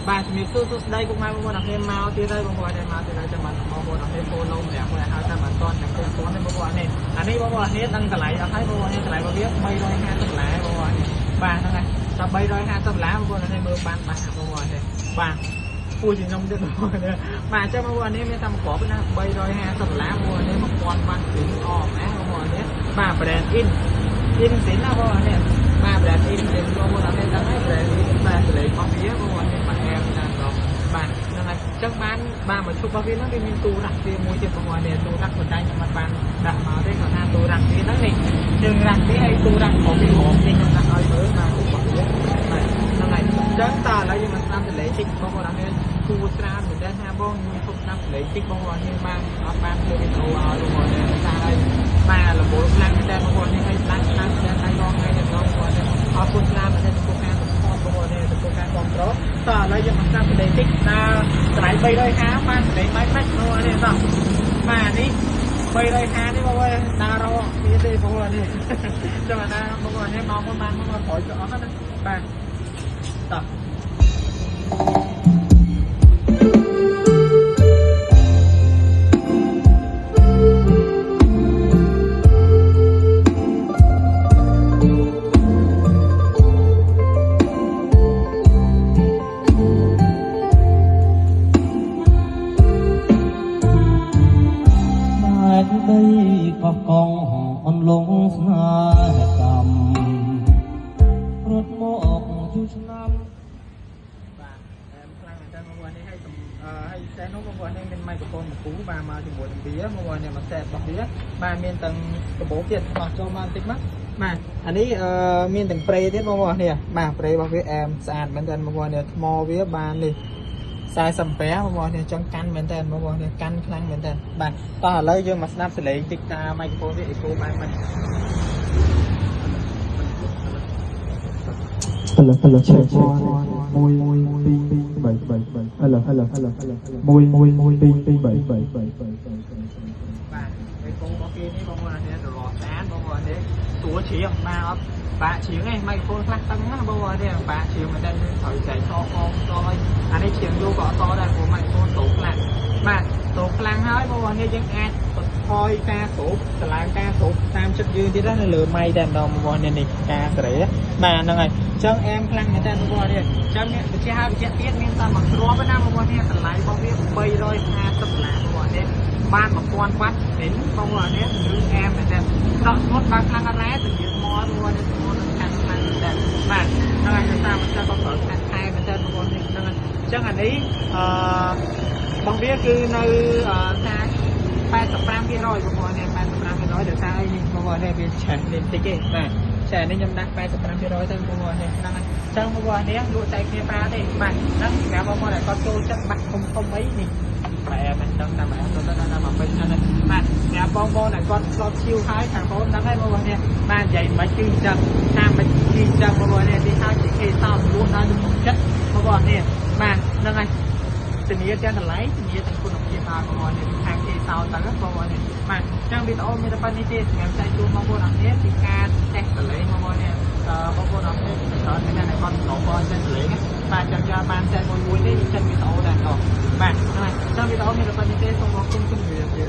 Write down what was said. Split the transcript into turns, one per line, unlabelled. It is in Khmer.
បាទជំរាបសួរសួស្តីពុកម៉ែបងប្អូនអរគ្នាមកទៀតហើយបងប្អូននេះមកទៀតហើយចាំបងប្អូនអរគ្នាចូលលោម្នាក់មួយហៅថាមិនតន់ចាំពុកបងនេះបងប្អូននេះអានេះបងប្អូនអរគ្នាដឹងតម្លៃអត់ហើយបងប្អូននេះតម្លៃរបស់វា350ដុល្លារបងប្អូននេះបាទហ្នឹងហើយដល់350ដុល្លារបងប្អូននេះមើលបានបាទបងប្អូននេះបាទពូជាខ្ញុំទៀតបងប្អូននេះបាទអញ្ចឹងបងប្អូននេះមានតែមកក្របណា350ដុល្លារបងប្អូននេះ1000បាត់ពីអស់ណាបងប្អូននេះបាទ brand in សិនណាបងប្អូននេះបាទ brand in សិនបងប្អូនអរគ្នាដឹងហើយ brand in បាទលេខរបស់វាបងប្អូននេះបាទអែមណាស់បងបាទហ្នឹងហើយអញ្ចឹងបានមកជុំរបស់វាហ្នឹងវាមានទូរ៉ាក់វាមួយទៀតបងប្អូននេះទូរ៉ាក់ប៉ុន្តែខ្ញុំមិនបានដាក់មកទេគាត់ថាទូរ៉ាក់វាហ្នឹងនេះយើងរ៉ាក់វាហើយទូរ៉ាក់របស់វាហមនេះខ្ញុំដាក់ឲ្យមើលបាទរបស់វាបាទហ្នឹងហើយអញ្ចឹងតើឥឡូវយើងមកស្ដាប់តលេតិចបងប្អូនអរគ្នាគួរស្រាវមែនទេថាបងខ្ញុំជុំស្ដាប់តលេតិចបងប្អូននេះបានអត់បានធ្វើវីដេអូឲ្យបងប្អូននេះថាហើយបាទលំបូរខ្លាំងមែនទេបងប្អូននេះហើយខ្លាំងតែថ្ងៃរងថ្ងៃនេះបងប្អូននេះអរគុណស្រាវមែនទេចំពោះការសពបងប្អូននេះចំពោះការគ្រប់គ្រងតើឥឡូវយើងមកស្ដាប់តលេតិចតើតម្លៃ350បានតលេម៉ៃម៉ាច់បងប្អូននេះតោះបាទនេះ350នេះបងប្អូនដើររកវាទេបងប្អូននេះចាំណាបងប្អូននេះមកមុនបានមកប្រួយទៅអស់ណាបាទតោះ
ដីកោះកងអន្លងស្នេហ៍កម្មរត់មកជួឆ្នាំ
បាទខ្លាំងមែនតើបងប្អូននេះហើយសែននោះបងប្អូននេះមានម៉ៃក្រូហ្វូនមួយគូបាទមកជាមួយនឹងវាបងប្អូននេះមកសែនរបស់វាបាទមានទាំងកាបូបទៀតបោះចូលមកបន្តិចមកបាទអានេះមានទាំងប្រេទៀតបងប្អូននេះបាទប្រេរបស់វាអែមស្អាតមែនតើបងប្អូននេះថ្មវាបាននេះ40ប្រាបងប្អូននេះចង់កាន់មែនតើបងប្អូននេះកាន់ខ្លាំងមែនតើបាទតោះឥឡូវយើងមកស្ដាប់សលេងតិចតាម៉ៃក្រូហ្វូនវាអេកូបានមិន
Hello check 1 2 3 Hello Hello 1 2 3 3
បាទអេកូរបស់គេនេះបងប្អូននេះរលស្អាតបងប្អូននេះតួជ្រៀងបាទអត់បាក់ជ្រៀងឯងម៉ៃក្រូហ្វូនខ្លះតឹងណាបងប្អូននេះបាក់ជ្រៀងមែនតើត្រូវចែកខខតហើយអានេះជ្រៀងយូរក៏អត់តដែរព្រោះម៉ៃក្រូហ្វូនតូខ្លាំងបាទតូខ្លាំងហើយបងប្អូននេះយើងអាចបន្ថយការស្រូបតម្លើងការស្រូបតាមចិត្តយើងទៀតនៅលើម៉ៃតែម្ដងបងប្អូននេះការក្រេបាទហ្នឹងហើយអញ្ចឹងអែមខ្លាំងមែនតើបងប្អូននេះអញ្ចឹងនេះបញ្ជាក់ទៀតមានតែមួយគ្រាប់ណាបងប្អូននេះតម្លៃរបស់វា350ដុល្លារបងប្អូននេះបាន1000វ៉ាត់នេះបងប្អូននេះគឺអែមមែនតើដកស្ងួតបានខ្លាំងអត់ដែរទៅទៀតមកបងប្អូននេះស្ងួតខាងខ្លាំងមែនតើបាទហ្នឹងហើយតាមមិនចាំបងប្អូនខាងខែមែនតើបងប្អូននេះហ្នឹងហើយអញ្ចឹងអានេះរបស់វាគឺនៅថា85%បងប្អូននេះ85%ដោយសារអីបងប្អូននេះវាឆេះនេះតិចទេបាទឆេះនេះខ្ញុំដាក់85%ទៅបងប្អូននេះហ្នឹងហើយអញ្ចឹងបងប្អូននេះលក់តែគ្នាប្រើទេបាទហ្នឹងសម្រាប់បងប្អូនដែលគាត់ចូលចិត្តបាក់ធំអីនេះបែបមិនដឹងតាមបែបទៅដល់មកពេញហ្នឹងបាទសម្រាប់បងប្អូនដែលគាត់ឆ្លប់ឈៀវហើយខាងបងដឹងហើយបងប្អូននេះបាទនិយាយមិនគឺអញ្ចឹងតាមមិនគឺអញ្ចឹងបងប្អូននេះហើយជាគេសោតលក់ដល់ជំនុំចិត្តបងប្អូននេះបាទហ្នឹងហើយធានាទាំងតម្លៃធានាទាំងគុណភាពបងប្អូននេះខាងគេសោតទៅបងប្អូននេះបាទអញ្ចឹងវីដេអូមានតែប៉ុណ្្នេះទេសម្រាប់ចែកជូនបងប្អូនអរគ្នាពីការតេស្តតលេងបងប្អូននេះបងប្អូនអរគ្នាច្រើនតែអ្នកគាត់ចូលបងចេះតលេងបាទចាំយកបានចែកមួយទេចេញវីដេអូដែរបាទហ្នឹងហើយអញ្ចឹងវីដេអូមានតែប៉ុណ្្នេះទេសូមអរគុណជំរាបលា